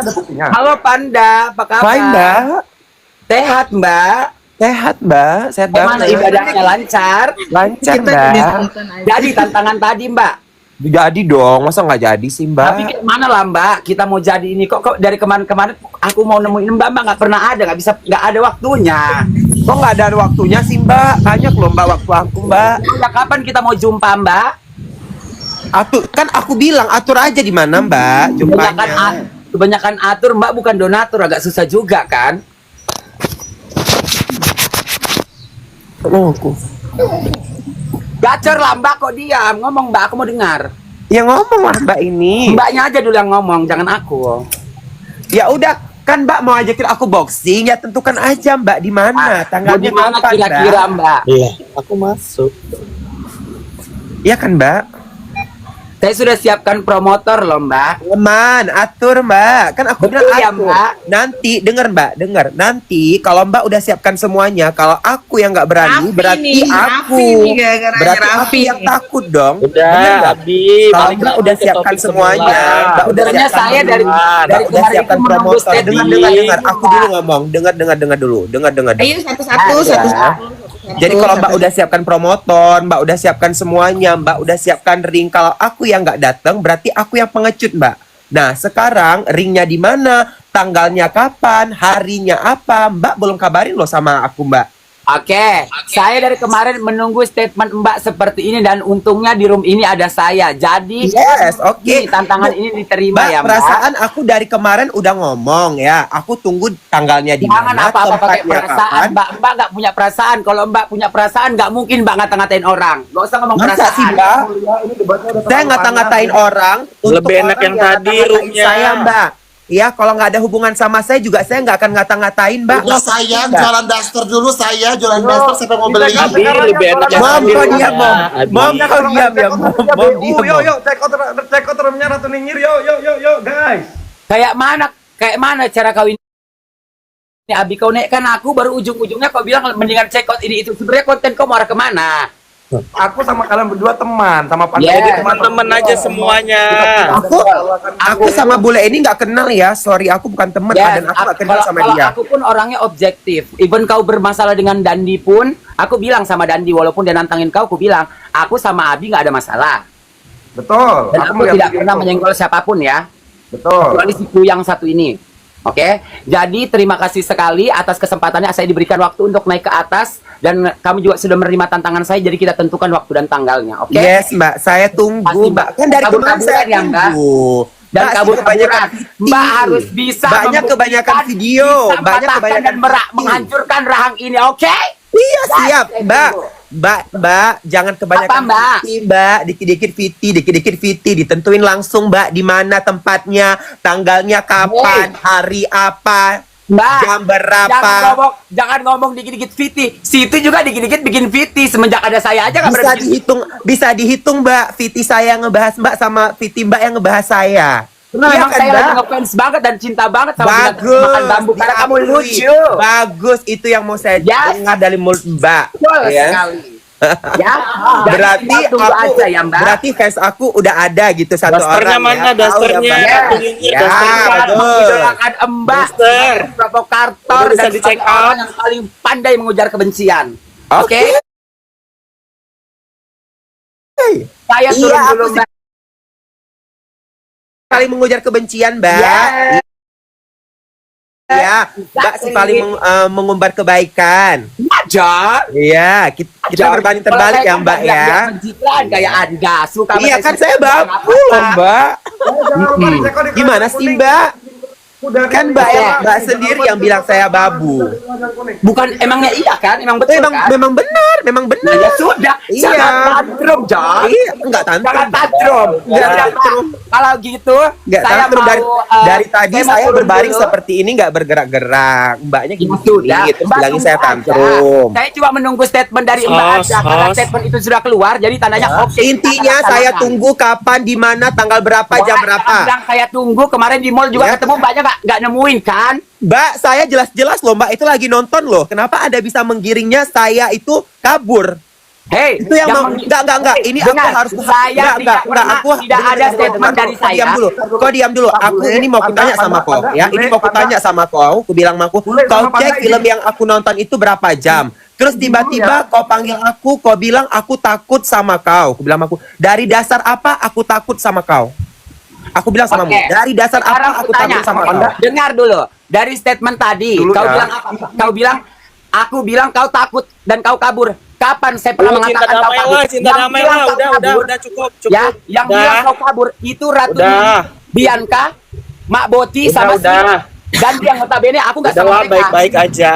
ada buktinya. Halo Panda, apa kabar? Fine, Mbak. Sehat Mbak? Sehat, Mbak. Sehat Gimana banget. ibadahnya lancar? Lancar, Kita Mbak. nonton aja. Jadi tantangan tadi Mbak. Jadi dong, masa nggak jadi sih, Mbak? Tapi kayak mana lah Mbak? Kita mau jadi ini kok dari kemarin-kemarin aku mau nemuin Mbak nggak pernah ada, nggak ada waktunya. Kok nggak ada waktunya sih, Mbak? Banyak loh, Mbak, waktu aku, Mbak. Udah kapan kita mau jumpa Mbak? Atur, kan aku bilang atur aja di mana, Mbak, jumpanya. Kebanyakan atur Mbak, bukan donatur, agak susah juga kan? Oh, aku. Gacor lah Mbak, kok diam? Ngomong Mbak, aku mau dengar. Ya ngomong lah, Mbak ini. Mbaknya aja dulu yang ngomong, jangan aku. Ya udah, kan Mbak mau ajakin aku boxing, ya tentukan aja, Mbak, di mana? Mau Tanggalnya di mana kapan, kira-kira Mbak? Iya, aku masuk. Iya kan, Mbak? Saya sudah siapkan promotor loh Mbak. Aman, atur, Mbak. Kan aku Betul bilang ya, atur. Mbak? Nanti, denger, Mbak, denger. Nanti kalau Mbak udah siapkan semuanya, kalau aku yang nggak berani, Raffi berarti nih, aku. Raffi nih, gara-gara Berarti aku Raffi yang nih. takut dong. Udah, Bener nggak? Abi. Kalau balik Mbak lagi udah ke siapkan topik semuanya, semula. Mbak udah Sebenarnya siapkan saya dari duluan. Mbak dari udah kemarin siapkan itu menunggu promotor. statement Dengar. Mbak. Aku dulu ngomong. Dengar dulu. Dengar. Ayo satu-satu, Ada. satu-satu. Jadi kalau Mbak udah siapkan promotor, Mbak udah siapkan semuanya, Mbak udah siapkan ring. Kalau aku yang nggak datang, berarti aku yang pengecut, Mbak. Nah, sekarang ringnya di mana, tanggalnya kapan, harinya apa, Mbak belum kabarin loh sama aku, Mbak. Oke, saya dari kemarin menunggu statement Mbak seperti ini dan untungnya di room ini ada saya. Jadi Yes, oke. ini tantangan ini diterima Mbak, ya Mbak. perasaan aku dari kemarin udah ngomong ya. Aku tunggu tanggalnya di Jangan mana, apa-apa pakai tempatnya perasaan kapan. Mbak nggak punya perasaan. Kalau Mbak punya perasaan nggak mungkin Mbak ngata-ngatain orang. Nggak usah ngomong Masa perasaan. sih, Mbak? Ini debatnya udah Saya terlalu ngata-ngatain panas. orang untuk Lebih enak orang yang tadi ngata-ngatain roomnya. saya, Mbak. Ya, kalau nggak ada hubungan sama saya juga saya nggak akan ngata-ngatain, Mbak. Udah sayang, Mbak. jualan daster dulu saya, jualan daster siapa mau beli? Abi, lebih enak yang Mom, tadi kau roomnya, diam, Mom. Abi. Mom, kau diam ya, Mom. Mom, diam, Yo, Mom. check out roomnya Ratu Ningir. Yo, guys. Kayak mana cara kau ini Abi, kau naikkan aku baru ujung-ujungnya kau bilang mendingan check out ini itu. Sebenarnya konten kau mau arah kemana? Aku sama kalian berdua teman, sama Panda. Yeah. Jadi Teman-teman aja semuanya. Aku sama bule ini nggak kenal ya. Sorry, aku bukan teman Yes, dan aku nggak kenal sama kalau dia. aku pun orangnya objektif. Even kau bermasalah dengan Dandi pun, aku bilang sama Dandi walaupun dia nantangin kau, aku bilang aku sama Abi nggak ada masalah. Betul. Dan aku melihat tidak video pernah itu. menyenggol siapapun ya. Betul. Kecuali si yang satu ini. Oke, jadi terima kasih sekali atas kesempatannya saya diberikan waktu untuk naik ke atas dan kami juga sudah menerima tantangan saya jadi kita tentukan waktu dan tanggalnya. Oke. Yes, Mbak. Saya tunggu, Pasti, Mbak. Kan dari kemarin saya kabur-kaburan ya, Mbak. tunggu. Dan Mbak, kabur kebanyakan kebanyakan Mbak harus bisa banyak membuktikan, kebanyakan video, bisa banyak mematahkan kebanyakan dan video. menghancurkan rahang ini. Oke. Iya, siap, saya Mbak. tunggu. Mbak, jangan kebanyakan Apa, Mbak? VT, Mbak. Dikit-dikit VT, ditentuin langsung, Mbak, di mana tempatnya, tanggalnya kapan, hari apa, Mbak, jam berapa. jangan ngomong dikit-dikit VT. Siti juga dikit-dikit bikin VT semenjak ada saya aja nggak Bisa berani. bisa dihitung, Mbak. VT saya ngebahas Mbak sama VT Mbak yang ngebahas saya. Karena Iya memang kan, saya Mbak? lagi ngefans banget dan cinta banget sama binatang Bagus, makan bambu karena kamu diakui. lucu. Bagus, itu yang mau saya Yes. dengar dari mulut Mbak. Betul Ya. sekali. Ya, jadi Berarti tinggal tunggu aku, aja ya Mbak. berarti fans aku udah ada gitu satu Dasternya orang. mana, ya. Tahu dasternya? ya, Mbak? Ratu Ningir, Ya, dasternya. Sangat betul. mengidolakan Mbak, Daster. provokator Udah bisa dan di-check sebagai orang out. yang paling pandai mengujar kebencian. Oke. Oke, saya turun Iya, dulu aku Mbak. Kali mengujar kebencian, Mbak. Yes. Ya, Mbak sekali mengumbar kebaikan. Aja. Iya, kita berbanding terbalik ya, Mbak ya. Pencitraan kayak Anda suka. Iya kan saya babu loh, Mbak. Gimana sih, Mbak? Kan Mbak sendiri yang bilang saya babu. Bukan emangnya iya kan? Emang betul kan? Memang benar, memang Nah, benar. ya sudah, Iya. jangan tantrum, John. Iya, enggak Jangan tantrum. tantrum. Enggak Jadi, tantrum. kalau gitu, Enggak saya tantrum mau dari tadi mau saya turun berbaring dulu. seperti ini enggak bergerak-gerak. Mbaknya Ya gini sudah, terus Mbak, bilangin tunggu saya aja. tantrum. Saya cuma menunggu statement dari Mbak Sos, aja karena sos. statement itu sudah keluar, jadi tandanya oke. Intinya kita saya laksanakan. tunggu kapan, di mana, tanggal berapa, jam Wah, berapa. jangan bilang saya tunggu kemarin di mall juga Ya. ketemu Mbaknya nggak nemuin kan? Mbak, saya jelas-jelas loh, Mbak itu lagi nonton loh. Kenapa Anda bisa menggiringnya saya itu kabur? Hei, Itu yang mau enggak. Ini dengar, aku harus saya tidak pernah, tidak ada statement dari Kau saya. diam dulu. Kau diam dulu. Aku ini mau kutanya sama kau ya. Ini mau kutanya sama kau. Aku bilang sama aku, kau cek film yang aku nonton itu berapa jam? Terus tiba-tiba kau panggil aku, kau bilang aku takut sama kau. Aku bilang sama aku, dari dasar apa aku takut sama kau? Aku bilang sama Oke. dari dasar Sekarang apa aku tanya, takut sama kau? dengar dulu. Dari statement tadi, Dulu kau ya. bilang apa? Kau bilang, aku bilang kau takut dan kau kabur. Kapan saya pernah Cinta mengatakan kau damai kabur? lah, cinta Yang damai bilang lah. kau Udah, kabur, cukup. ya, yang Udah. bilang kau kabur itu Ratu Udah. Nini, Bianca, Mak Boti sama Udah. Sri. Dan yang notabene aku nggak sama Udahlah, mereka. baik-baik aja.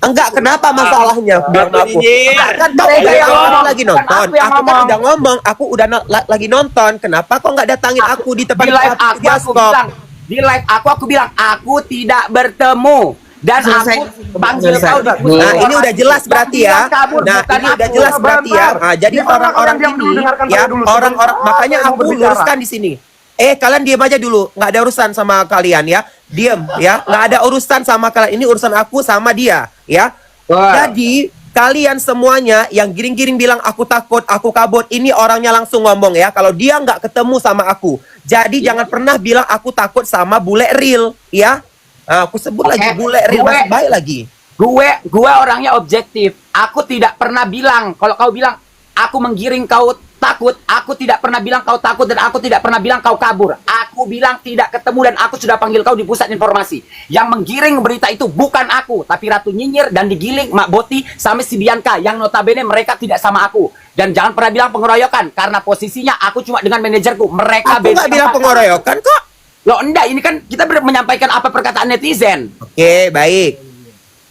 Enggak, kenapa masalahnya? Bilang Ratu aku. Nyinyir. Enggak, kan kau Mereka udah yang ngomong, lagi bukan nonton. aku yang Aku kan ngomong. udah ngomong, aku udah lagi nonton. Kenapa kau nggak datangin aku di tempat Di live aku bilang, di live aku bilang aku tidak bertemu dan Selesai. aku panggil kau di pusat Nah, ini udah informasi. jelas berarti ya. Yang kabur, Nah, bukan ini udah aku. jelas berarti ya. Nah, jadi Biar orang-orang kalian diam ini dulu, dengarkan ya, saya dulu. orang-orang Sebelum makanya saya mau aku berbicara. luruskan di sini. Kalian diam aja dulu, nggak ada urusan sama kalian ya. Diam ya, nggak ada urusan sama kalian. Ini urusan aku sama dia ya. Wah. Jadi kalian semuanya yang giring-giring bilang aku takut, aku kabur, ini orangnya langsung ngomong ya. Kalau dia nggak ketemu sama aku, jadi jangan pernah bilang aku takut sama bule real ya. Nah, aku sebut Oke. lagi bule real Gue- masih baik lagi. Gue orangnya objektif. Aku tidak pernah bilang kalau kau bilang aku menggiring kau takut, aku tidak pernah bilang kau takut dan aku tidak pernah bilang kau kabur. Aku bilang tidak ketemu dan aku sudah panggil kau di pusat informasi. Yang menggiring berita itu bukan aku, tapi Ratu Nyinyir dan digiling Mak Boti sama si Bianca yang notabene mereka tidak sama aku. Dan jangan pernah bilang pengeroyokan karena posisinya aku cuma dengan manajerku. Mereka Aku nggak bilang tempat. pengoroyokan kok. Loh enggak, ini kan kita menyampaikan apa perkataan netizen. Oke, baik.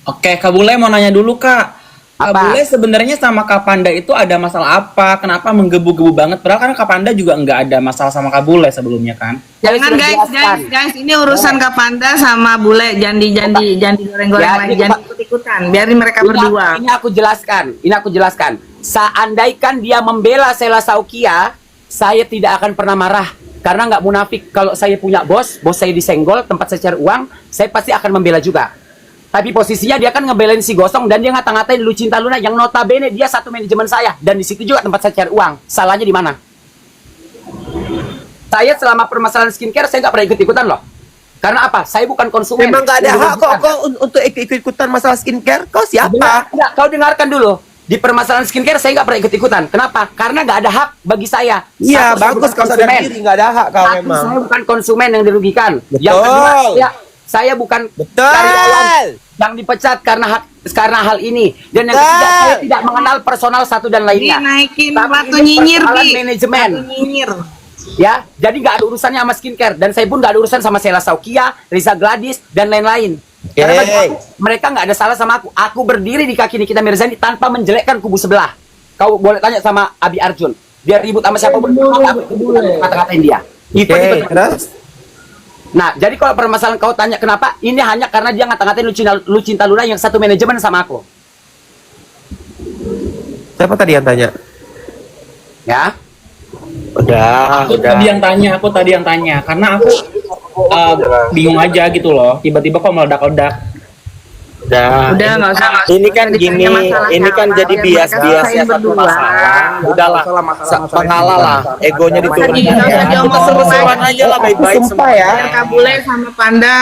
Oke, Kak Bule mau nanya dulu, Kak. Kak Apa? Bule sebenarnya sama Kak Panda itu ada masalah apa? Kenapa menggebu-gebu banget? Padahal kan Kak Panda juga nggak ada masalah sama Kak Bule sebelumnya kan? Saya Jangan sudah guys, jelaskan. guys, ini urusan Kapanda sama bule, jangan digoreng-goreng Ya, lagi, ini jangan Pak. ikut-ikutan, biarin mereka berdua. Ini aku jelaskan. Seandaikan dia membela Sela Saukia, saya tidak akan pernah marah. Karena nggak munafik. Kalau saya punya bos saya disenggol, tempat saya cari uang, saya pasti akan membela juga. Tapi posisinya dia kan ngebelain si Gosong dan dia ngata-ngatain Lu Cinta Luna yang notabene dia satu manajemen saya dan di situ juga tempat saya cari uang. Salahnya di mana? Saya selama permasalahan skincare saya nggak pernah ikut-ikutan loh. Karena apa? Saya bukan konsumen. Memang nggak ada Saya hak kok bukan. kau untuk ikut-ikutan masalah skincare. Kau siapa? Enggak, kau dengarkan dulu. Di permasalahan skincare saya nggak pernah ikut-ikutan. Kenapa? Karena nggak ada hak bagi saya. Iya, Satu, saya bagus bukan kau sadar konsumen. diri, nggak ada hak kau Satu, memang. saya bukan konsumen yang dirugikan. Betul. Yang kedua, saya bukan Betul. karyawan yang dipecat karena hal ini. Dan yang ketiga, Betul. saya tidak mengenal personal satu dan lainnya. Ini naikin Tapi Ratu ini Nyinyir, persoalan Ki. manajemen. Ratu Nyinyir. Ya, jadi nggak ada urusannya sama skincare dan saya pun nggak ada urusan sama Sela Saukia, Riza Gladys dan lain-lain. Karena bagi aku, mereka nggak ada salah sama aku. Aku berdiri di kaki Nikita Mirzani tanpa menjelekkan kubu sebelah. Kau boleh tanya sama Abi Arjun. Dia ribut sama siapapun, aku kata-katain dia. Itu Oke, terus? Nah, jadi kalau permasalahan kau tanya kenapa, ini hanya karena dia ngata-ngatain Lu Cinta Luna yang satu manajemen sama aku. Siapa tadi yang tanya? Ya. Aku tadi yang tanya karena aku bingung aja gitu loh. Tiba-tiba kok meledak-ledak. Udah. Udah nggak usah. Ini kan gini, ini kan jadi bias-biasnya satu berdua. masalah. Udahlah, pengalah lah, egonya diturunin. Nggak usah diomong Seruan aja lah baik-baik Sumpah semua. ya. Biar Kak Bule sama Panda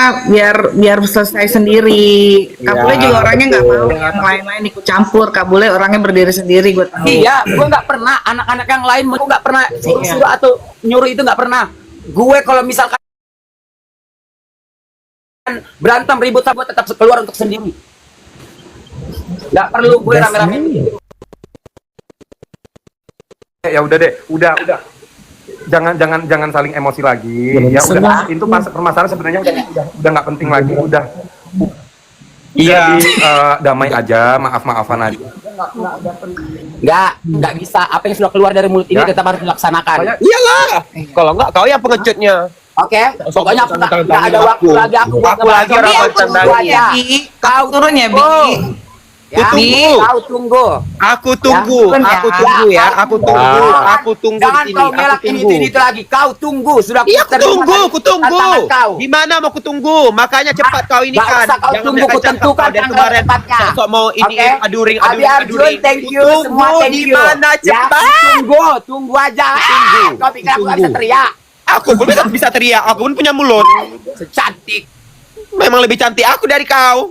biar selesai sendiri. Kak Ya, Bule juga orangnya nggak betul. mau yang lain-lain ikut campur. Kak Bule orangnya berdiri sendiri, gue tahu. Iya, gue nggak pernah anak-anak yang lain mau nggak pernah suruh atau nyuruh itu nggak pernah. Gue kalau misalkan berantem ribut sama tetap keluar untuk sendiri. Nggak perlu gue rame-rame. Ya udah deh, udah. Jangan saling emosi lagi. Ya udah, itu permasalahan sebenarnya udah nggak penting lagi, udah. Iya. Jadi damai aja, maaf-maafan aja. Nggak bisa. Apa yang sudah keluar dari mulut ini Ya. tetap harus dilaksanakan. Saya- Iyalah. Kalau nggak kau yang pengecutnya. Oke, pokoknya aku nggak ada waktu lagi aku buat Aku lagi ngebahas. orang Bi, aku macam turun ya, aja. Bi. Kau turun ya, Bi. Ya, tunggu. kau tunggu. Aku tunggu, Ya, aku tunggu ya, aku tunggu, aku tunggu Jangan di kau sini, ngelak aku ini tunggu. itu lagi. Kau tunggu. Sudah Iya, aku terima tunggu, tadi aku tunggu. tantangan kau. Di mana mau aku tunggu? Makanya cepat kau ini Nggak kan. usah kau tunggu, mereka ku cakap tentukan kau dari tanggal kemarin. tepatnya. Sosok mau ini Oke? aduring, Abi Arjun, thank you. Ku Semua tunggu, thank di you. mana Ya, cepat? tunggu aja. Tunggu. Kau pikir aku nggak bisa Tunggu. teriak? Aku pun bisa teriak, aku pun punya mulut. Secantik. Memang lebih cantik aku dari kau.